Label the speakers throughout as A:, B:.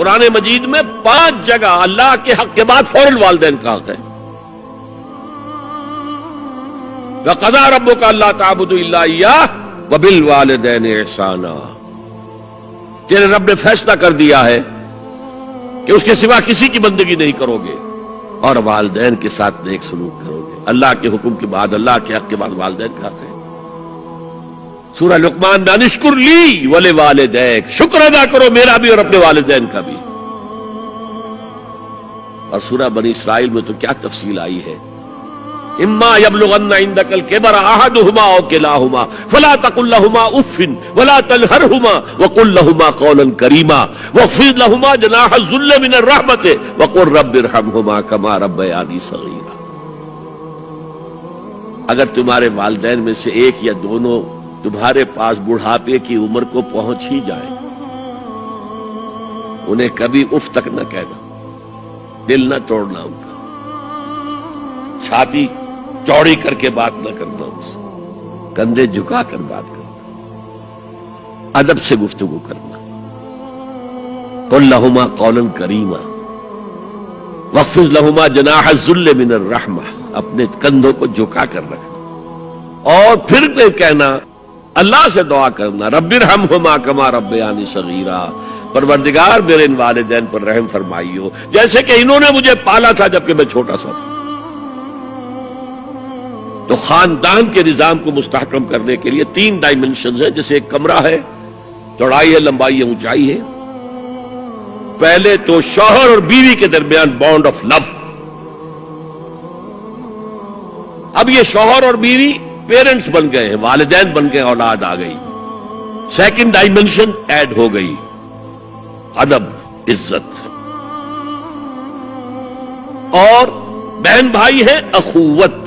A: قرآن مجید میں 5 جگہ اللہ کے حق کے بعد فوراً والدین کا حق ہے. وَقَضَىٰ رَبُّكَ أَلَّا تَعْبُدُوا إِلَّا إِيَّاهُ وَبِالْوَالِدَيْنِ إِحْسَانًا. تیرے رب نے فیصلہ کر دیا ہے کہ اس کے سوا کسی کی بندگی نہیں کرو گے اور والدین کے ساتھ نیک سلوک کرو گے. اللہ کے حکم کے بعد، اللہ کے حق کے بعد والدین کا حق ہے. سورہ لقمان میں انشکر لی ولوالدیک، شکر ادا کرو میرا بھی اور اپنے والدین کا بھی. اور سورہ بنی اسرائیل میں تو کیا تفصیل آئی ہے. اما یبلغن عندک الکبر احدہما او کلاہما فلا تقل لہما اف ولا تنہرہما وقل لہما قولا کریما واخفض لہما جناح الذل من الرحمۃ وقل رب ارحمہما کما ربیانی صغیرا. اگر تمہارے والدین میں سے ایک یا دونوں تمہارے پاس بڑھاپے کی عمر کو پہنچ ہی جائے، انہیں کبھی اف تک نہ کہنا، دل نہ توڑنا ان کا، چھاتی چوڑی کر کے بات نہ کرنا، ان سے کندھے جھکا کر بات کرنا، ادب سے گفتگو کرنا. قل لہما قولا کریما واخفض لہما جناح الذل من الرحمہ، اپنے کندھوں کو جھکا کر رکھنا. اور پھر کہنا، اللہ سے دعا کرنا، رب ارحمہما کما ربیانی صغیرا، پروردگار میرے ان والدین پر رحم فرمائیو جیسے کہ انہوں نے مجھے پالا تھا جبکہ میں چھوٹا سا تھا. تو خاندان کے نظام کو مستحکم کرنے کے لیے 3 ڈائمنشنز ہیں. جیسے ایک کمرہ ہے، چوڑائی ہے، لمبائی ہے، اونچائی ہے. پہلے تو شوہر اور بیوی کے درمیان بانڈ آف لو. اب یہ شوہر اور بیوی پیرنٹس بن گئے ہیں، والدین بن گئے، اولاد آ گئی. سیکنڈ ڈائمنشن ایڈ ہو گئی، ادب، عزت. اور بہن بھائی ہے، اخوت،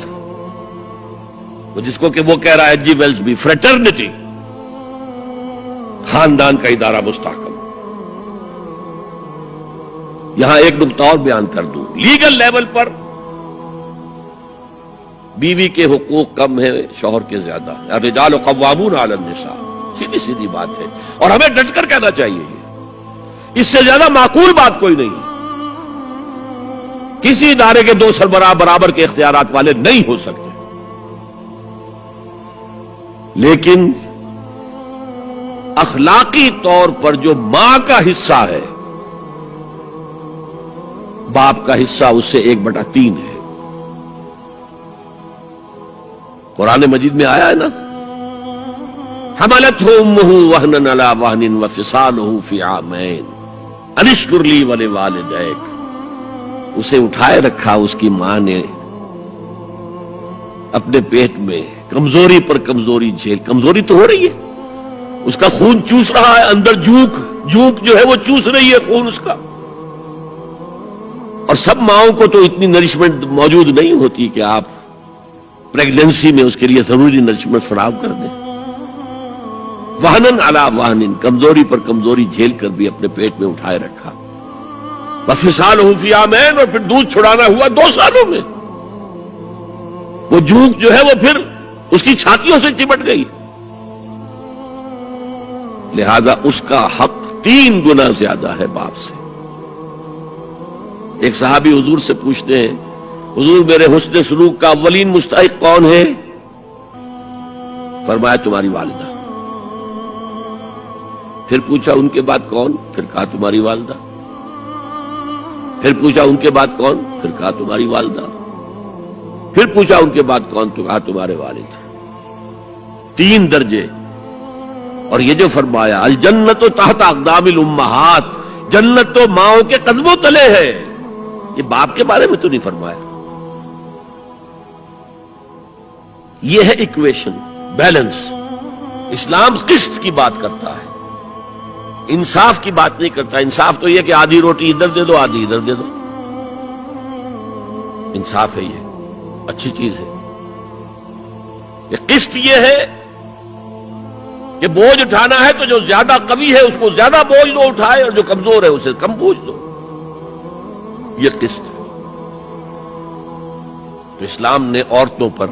A: جس کو کہ وہ کہہ رہا ہے جی ویلز بھی، فریٹرنٹی. خاندان کا ادارہ مستحکم. یہاں ایک نقطہ اور بیان کر دوں. لیگل لیول پر بیوی کے حقوق کم ہیں، شوہر کے زیادہ. الرجال قوامون علی النساء، سیدھی سیدھی بات ہے اور ہمیں ڈٹ کر کہنا چاہیے. اس سے زیادہ معقول بات کوئی نہیں. کسی ادارے کے 2 سربراہ برابر کے اختیارات والے نہیں ہو سکتے. لیکن اخلاقی طور پر جو ماں کا حصہ ہے، باپ کا حصہ اس سے 1/3 ہے. قرآن مجید میں آیا ہے نا، حملتہ امہ وہنا علی وہن وفصالہ فی عامین ان اشکر لی ولوالدیک. اسے اٹھائے رکھا اس کی ماں نے اپنے پیٹ میں، کمزوری پر کمزوری جھیل. کمزوری تو ہو رہی ہے، اس کا خون چوس رہا ہے اندر، جھونک جو ہے وہ چوس رہی ہے خون اس کا. اور سب ماؤں کو تو اتنی نرشمنٹ موجود نہیں ہوتی کہ آپ پریگننسی میں اس کے لیے ضروری نرشمنٹ فراہم کر دیں. وہنن علی وہن، کمزوری پر کمزوری جھیل کر بھی اپنے پیٹ میں اٹھائے رکھا. وفصالہ فی عامین، اور پھر دودھ چھڑانا ہوا 2 سالوں میں. وہ جھونک جو ہے وہ پھر اس کی چھاتیوں سے چمٹ گئی. لہذا اس کا حق 3 گنا زیادہ ہے باپ سے. ایک صحابی حضور سے پوچھتے ہیں، حضور میرے حسن سلوک کا اولین مستحق کون ہے؟ فرمایا تمہاری والدہ. پھر پوچھا ان کے بعد کون؟ پھر کہا تمہاری والدہ. پھر پوچھا ان کے بعد کون؟ پھر کہا تمہاری والدہ. پھر پوچھا ان کے بعد کون؟ تو کہا تمہارے والد. 3 درجے. اور یہ جو فرمایا الجنت تحت اقدام الامہات، جنت تو ماؤں کے قدموں تلے ہے، یہ باپ کے بارے میں تو نہیں فرمایا. یہ ہے ایکویشن، بیلنس. اسلام قسط کی بات کرتا ہے، انصاف کی بات نہیں کرتا. انصاف تو یہ کہ آدھی روٹی ادھر دے دو، آدھی ادھر دے دو. انصاف ہے، یہ اچھی چیز ہے. یہ قسط یہ ہے کہ بوجھ اٹھانا ہے تو جو زیادہ قوی ہے اس کو زیادہ بوجھ دو اٹھائے، اور جو کمزور ہے اسے کم بوجھ دو. یہ قسط ہے. تو اسلام نے عورتوں پر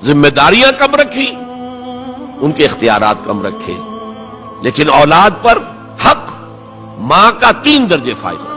A: ذمہ داریاں کم رکھی، ان کے اختیارات کم رکھے، لیکن اولاد پر حق ماں کا 3 درجے فائدہ.